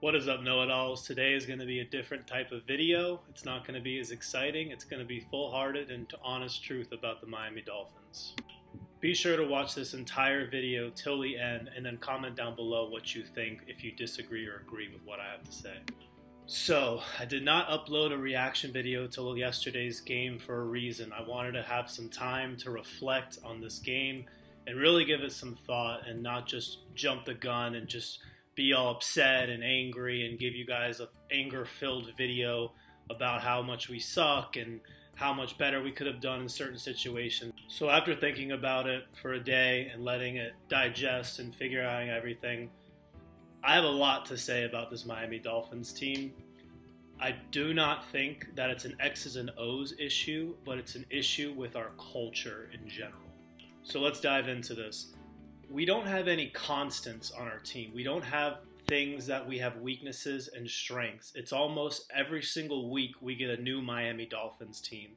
What is up, know-it-alls? Today is going to be a different type of video. It's not going to be as exciting. It's going to be full-hearted and honest truth about the Miami Dolphins. Be sure to watch this entire video till the end and then comment down below what you think if you disagree or agree with what I have to say. So, I did not upload a reaction video till yesterday's game for a reason. I wanted to have some time to reflect on this game and really give it some thought and not just jump the gun and just be all upset and angry and give you guys an anger-filled video about how much we suck and how much better we could have done in certain situations. So after thinking about it for a day and letting it digest and figuring out everything, I have a lot to say about this Miami Dolphins team. I do not think that it's an X's and O's issue, but it's an issue with our culture in general. So let's dive into this. We don't have any constants on our team. We don't have things that we have weaknesses and strengths. It's almost every single week we get a new Miami Dolphins team.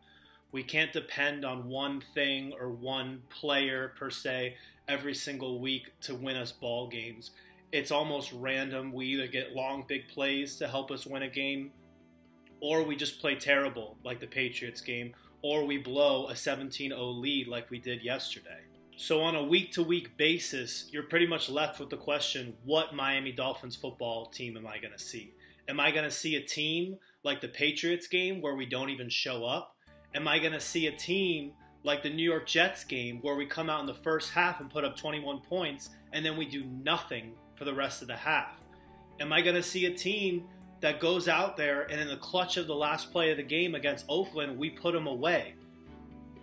We can't depend on one thing or one player per se every single week to win us ball games. It's almost random. We either get long, big plays to help us win a game, or we just play terrible like the Patriots game, or we blow a 17-0 lead like we did yesterday. So on a week-to-week basis, you're pretty much left with the question, what Miami Dolphins football team am I going to see? Am I going to see a team like the Patriots game where we don't even show up? Am I going to see a team like the New York Jets game where we come out in the first half and put up 21 points and then we do nothing for the rest of the half? Am I going to see a team that goes out there and in the clutch of the last play of the game against Oakland, we put them away?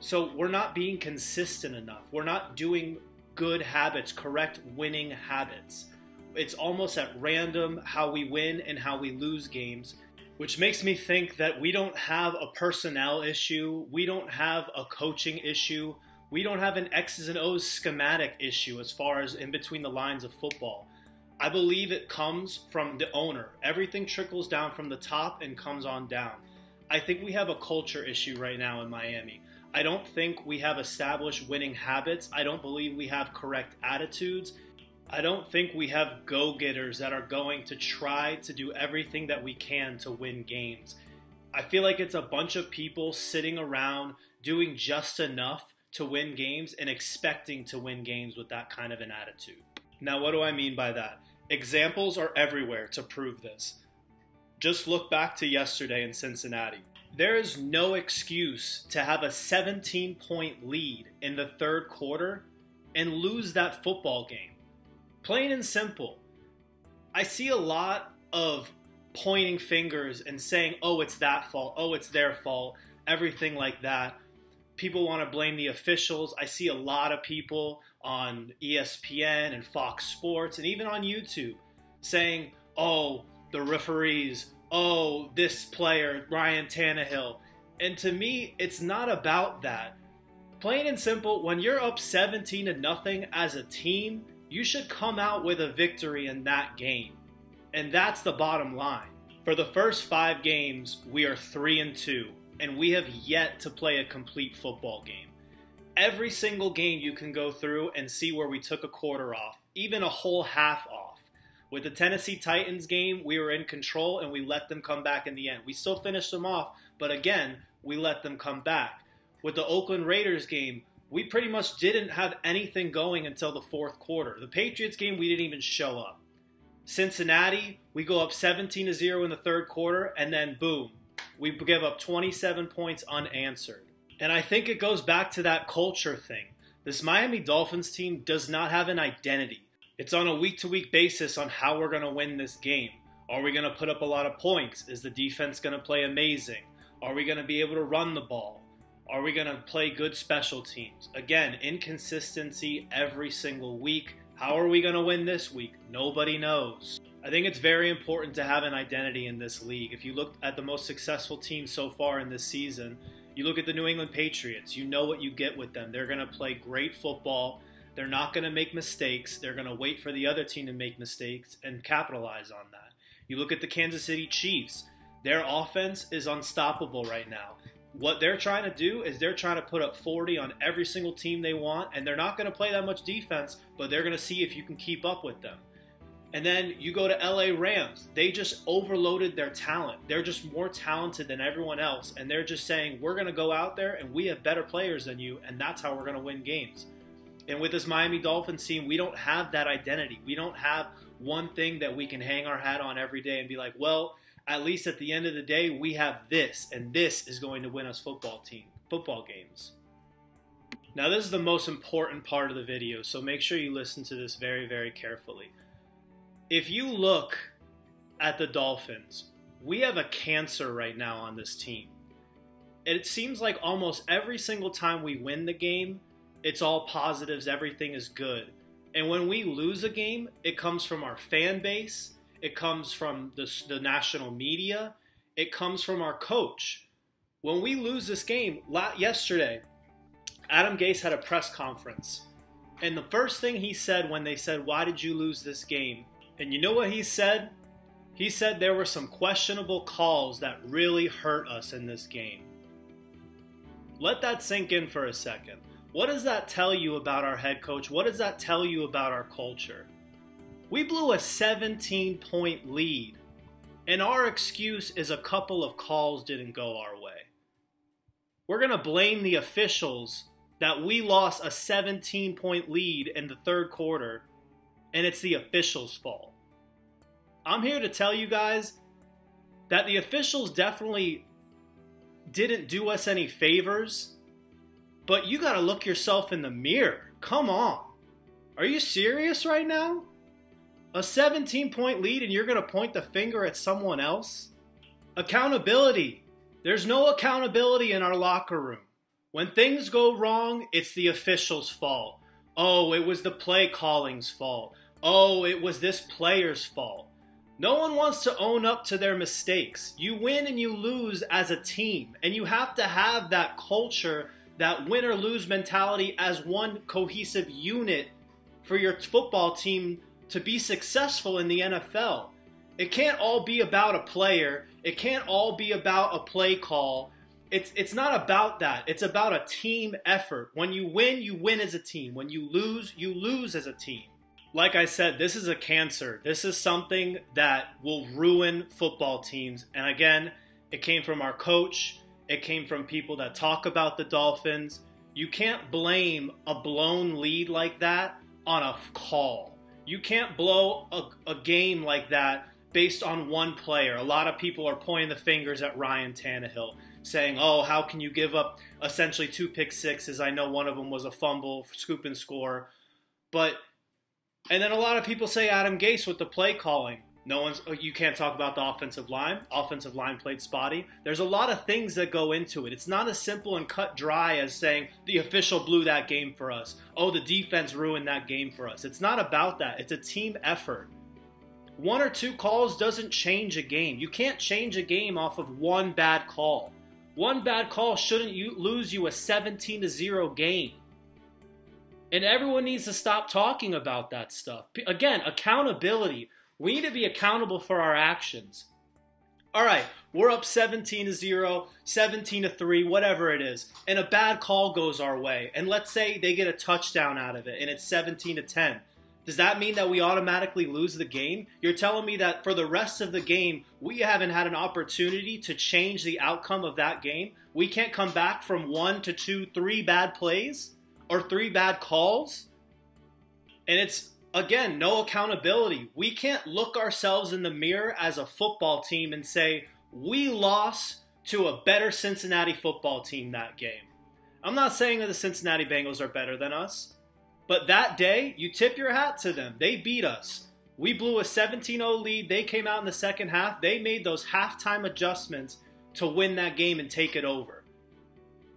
So we're not being consistent enough. We're not doing good habits, correct winning habits. It's almost at random how we win and how we lose games, which makes me think that we don't have a personnel issue. We don't have a coaching issue. We don't have an X's and O's schematic issue as far as in between the lines of football. I believe it comes from the owner. Everything trickles down from the top and comes on down. I think we have a culture issue right now in Miami. I don't think we have established winning habits. I don't believe we have correct attitudes. I don't think we have go-getters that are going to try to do everything that we can to win games. I feel like it's a bunch of people sitting around doing just enough to win games and expecting to win games with that kind of an attitude. Now, what do I mean by that? Examples are everywhere to prove this. Just look back to yesterday in Cincinnati. There is no excuse to have a 17-point lead in the third quarter and lose that football game. Plain and simple. I see a lot of pointing fingers and saying, oh, it's that fault, oh, it's their fault, everything like that. People want to blame the officials. I see a lot of people on ESPN and Fox Sports and even on YouTube saying, oh, the referees, oh, this player, Ryan Tannehill. And to me, it's not about that. Plain and simple, when you're up 17-0 as a team, you should come out with a victory in that game. And that's the bottom line. For the first 5 games, we are 3-2, and we have yet to play a complete football game. Every single game you can go through and see where we took a quarter off, even a whole half off. With the Tennessee Titans game, we were in control and we let them come back in the end. We still finished them off, but again, we let them come back. With the Oakland Raiders game, we pretty much didn't have anything going until the fourth quarter. The Patriots game, we didn't even show up. Cincinnati, we go up 17-0 in the third quarter, and then boom, we give up 27 points unanswered. And I think it goes back to that culture thing. This Miami Dolphins team does not have an identity. It's on a week-to-week basis on how we're going to win this game. Are we going to put up a lot of points? Is the defense going to play amazing? Are we going to be able to run the ball? Are we going to play good special teams? Again, inconsistency every single week. How are we going to win this week? Nobody knows. I think it's very important to have an identity in this league. If you look at the most successful teams so far in this season, you look at the New England Patriots, you know what you get with them. They're going to play great football. They're not going to make mistakes. They're going to wait for the other team to make mistakes and capitalize on that. You look at the Kansas City Chiefs. Their offense is unstoppable right now. What they're trying to do is they're trying to put up 40 on every single team they want, and they're not going to play that much defense, but they're going to see if you can keep up with them. And then you go to LA Rams. They just overloaded their talent. They're just more talented than everyone else. And they're just saying, we're going to go out there and we have better players than you. And that's how we're going to win games. And with this Miami Dolphins team, we don't have that identity. We don't have one thing that we can hang our hat on every day and be like, well, at least at the end of the day, we have this. And this is going to win us football games. Now, this is the most important part of the video. So make sure you listen to this very, very carefully. If you look at the Dolphins, we have a cancer right now on this team. It seems like almost every single time we win the game, it's all positives, everything is good. And when we lose a game, it comes from our fan base, it comes from the national media, it comes from our coach. When we lose this game, yesterday, Adam Gase had a press conference. And the first thing he said when they said, why did you lose this game? And you know what he said? He said there were some questionable calls that really hurt us in this game. Let that sink in for a second. What does that tell you about our head coach? What does that tell you about our culture? We blew a 17-point lead, and our excuse is a couple of calls didn't go our way. We're going to blame the officials that we lost a 17-point lead in the third quarter, and it's the officials' fault. I'm here to tell you guys that the officials definitely didn't do us any favors, but you got to look yourself in the mirror. Come on. Are you serious right now? A 17-point lead and you're going to point the finger at someone else? Accountability. There's no accountability in our locker room. When things go wrong, it's the officials' fault. Oh, it was the play calling's fault. Oh, it was this player's fault. No one wants to own up to their mistakes. You win and you lose as a team. And you have to have that culture, that win or lose mentality as one cohesive unit for your football team to be successful in the NFL. It can't all be about a player. It can't all be about a play call. It's not about that. It's about a team effort. When you win as a team. When you lose as a team. Like I said, this is a cancer. This is something that will ruin football teams. And again, it came from our coach. It came from people that talk about the Dolphins. You can't blame a blown lead like that on a call. You can't blow a game like that based on one player. A lot of people are pointing the fingers at Ryan Tannehill, saying, oh, how can you give up essentially 2 pick sixes? I know one of them was a fumble, scoop and score. And then a lot of people say Adam Gase with the play calling. You can't talk about the offensive line. Offensive line played spotty. There's a lot of things that go into it. It's not as simple and cut dry as saying the official blew that game for us. Oh, the defense ruined that game for us. It's not about that. It's a team effort. 1 or 2 calls doesn't change a game. You can't change a game off of one bad call. One bad call shouldn't lose you a 17-0 game. And everyone needs to stop talking about that stuff. Again, accountability. We need to be accountable for our actions. All right, we're up 17-0, 17-3, whatever it is, and a bad call goes our way. And let's say they get a touchdown out of it, and it's 17-10. Does that mean that we automatically lose the game? You're telling me that for the rest of the game, we haven't had an opportunity to change the outcome of that game? We can't come back from 1 to 2, 3 bad plays? Or 3 bad calls? And it's, again, no accountability. We can't look ourselves in the mirror as a football team and say, we lost to a better Cincinnati football team that game. I'm not saying that the Cincinnati Bengals are better than us, but that day, you tip your hat to them. They beat us. We blew a 17-0 lead. They came out in the second half. They made those halftime adjustments to win that game and take it over.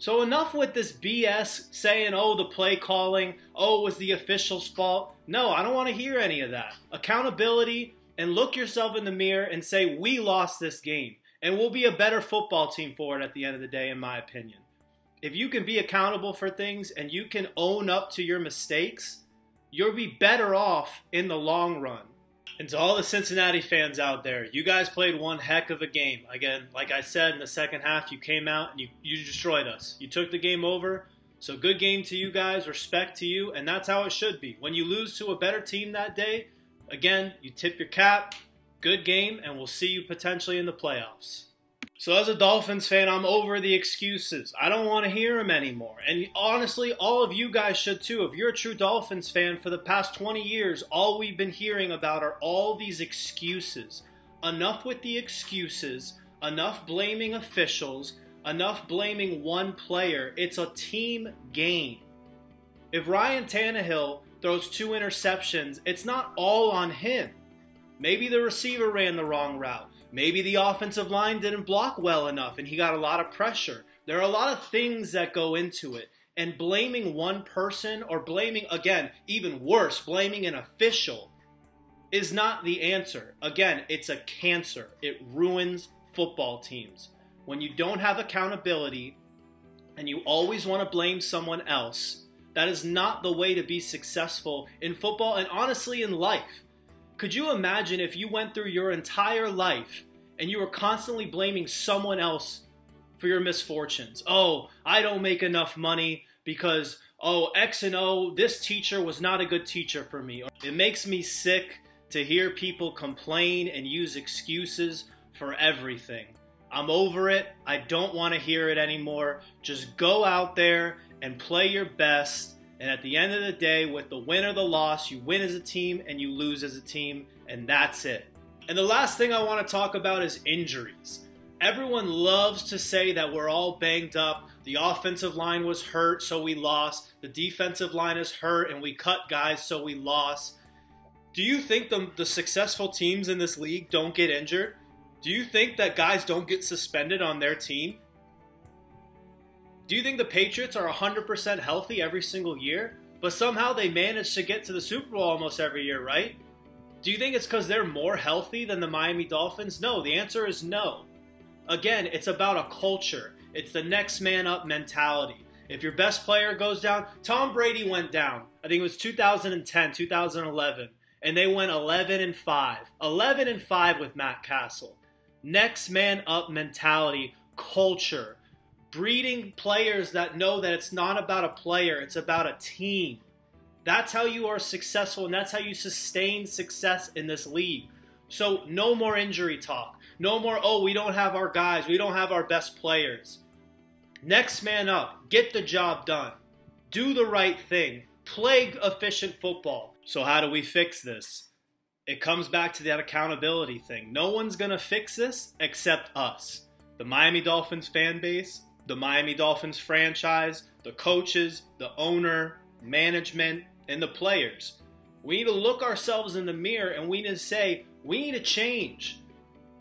So enough with this BS saying, oh, the play calling, oh, it was the official's fault. No, I don't want to hear any of that. Accountability, and look yourself in the mirror and say, we lost this game. And we'll be a better football team for it at the end of the day, in my opinion. If you can be accountable for things and you can own up to your mistakes, you'll be better off in the long run. And to all the Cincinnati fans out there, you guys played one heck of a game. Again, like I said, in the second half, you came out and you destroyed us. You took the game over. So good game to you guys, respect to you, and that's how it should be. When you lose to a better team that day, Again, you tip your cap, good game, and we'll see you potentially in the playoffs. So as a Dolphins fan, I'm over the excuses. I don't want to hear them anymore. And honestly, all of you guys should too. If you're a true Dolphins fan, for the past 20 years, all we've been hearing about are all these excuses. Enough with the excuses. Enough blaming officials. Enough blaming one player. It's a team game. If Ryan Tannehill throws 2 interceptions, it's not all on him. Maybe the receiver ran the wrong route. Maybe the offensive line didn't block well enough and he got a lot of pressure. There are a lot of things that go into it. And blaming one person or blaming, again, even worse, blaming an official is not the answer. Again, it's a cancer. It ruins football teams. When you don't have accountability and you always want to blame someone else, that is not the way to be successful in football and honestly in life. Could you imagine if you went through your entire life and you were constantly blaming someone else for your misfortunes? Oh, I don't make enough money because, oh, X and O, this teacher was not a good teacher for me. It makes me sick to hear people complain and use excuses for everything. I'm over it. I don't want to hear it anymore. Just go out there and play your best. And at the end of the day, with the win or the loss, you win as a team and you lose as a team, and that's it. And the last thing I want to talk about is injuries. Everyone loves to say that we're all banged up. The offensive line was hurt, so we lost. The defensive line is hurt, and we cut guys, so we lost. Do you think the successful teams in this league don't get injured? Do you think that guys don't get suspended on their team? Do you think the Patriots are 100% healthy every single year? But somehow they manage to get to the Super Bowl almost every year, right? Do you think it's because they're more healthy than the Miami Dolphins? No, the answer is no. Again, it's about a culture. It's the next man up mentality. If your best player goes down, Tom Brady went down. I think it was 2010, 2011. And they went 11-5. 11-5 with Matt Castle. Next man up mentality, culture. Breeding players that know that it's not about a player, it's about a team. That's how you are successful, and that's how you sustain success in this league. So no more injury talk. No more, oh, we don't have our guys. We don't have our best players. Next man up. Get the job done. Do the right thing. Play efficient football. So how do we fix this? It comes back to that accountability thing. No one's going to fix this except us. The Miami Dolphins fan base, the Miami Dolphins franchise, the coaches, the owner, management, and the players. We need to look ourselves in the mirror and we need to say, we need to change.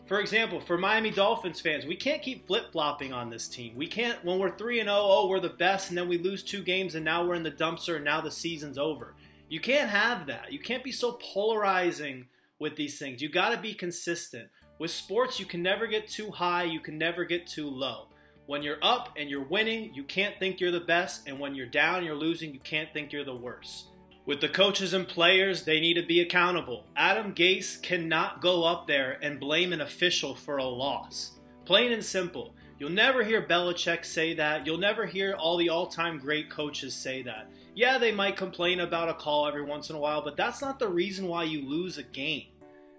For example, for Miami Dolphins fans, we can't keep flip-flopping on this team. We can't, when we're 3-0, oh, we're the best, and then we lose 2 games and now we're in the dumpster and now the season's over. You can't have that. You can't be so polarizing with these things. You got to be consistent. With sports, you can never get too high, you can never get too low. When you're up and you're winning, you can't think you're the best, and when you're down, you're losing, you can't think you're the worst. With the coaches and players, they need to be accountable. Adam Gase cannot go up there and blame an official for a loss. Plain and simple. You'll never hear Belichick say that. You'll never hear all the all-time great coaches say that. Yeah, they might complain about a call every once in a while, but that's not the reason why you lose a game.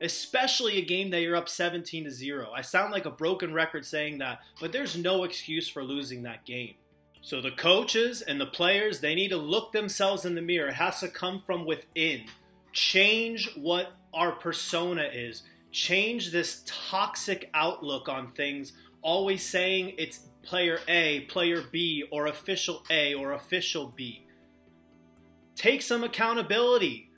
Especially a game that you're up 17-0. I sound like a broken record saying that, but there's no excuse for losing that game. So the coaches and the players, they need to look themselves in the mirror. It has to come from within. Change what our persona is. Change this toxic outlook on things, always saying it's player A, player B, or official A, or official B. Take some accountability.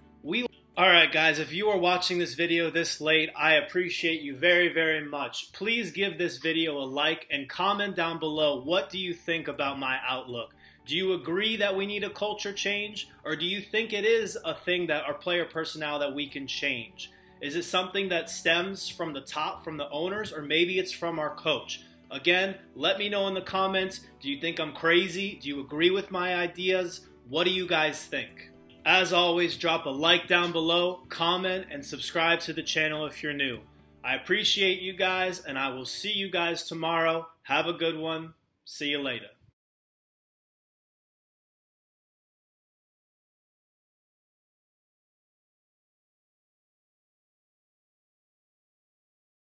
Alright guys, if you are watching this video this late, I appreciate you very, very much. Please give this video a like and comment down below, what do you think about my outlook? Do you agree that we need a culture change? Or do you think it is a thing that our player personnel that we can change? Is it something that stems from the top, from the owners, or maybe it's from our coach? Again, let me know in the comments, do you think I'm crazy? Do you agree with my ideas? What do you guys think? As always, drop a like down below, comment, and subscribe to the channel if you're new. I appreciate you guys, and I will see you guys tomorrow. Have a good one. See you later.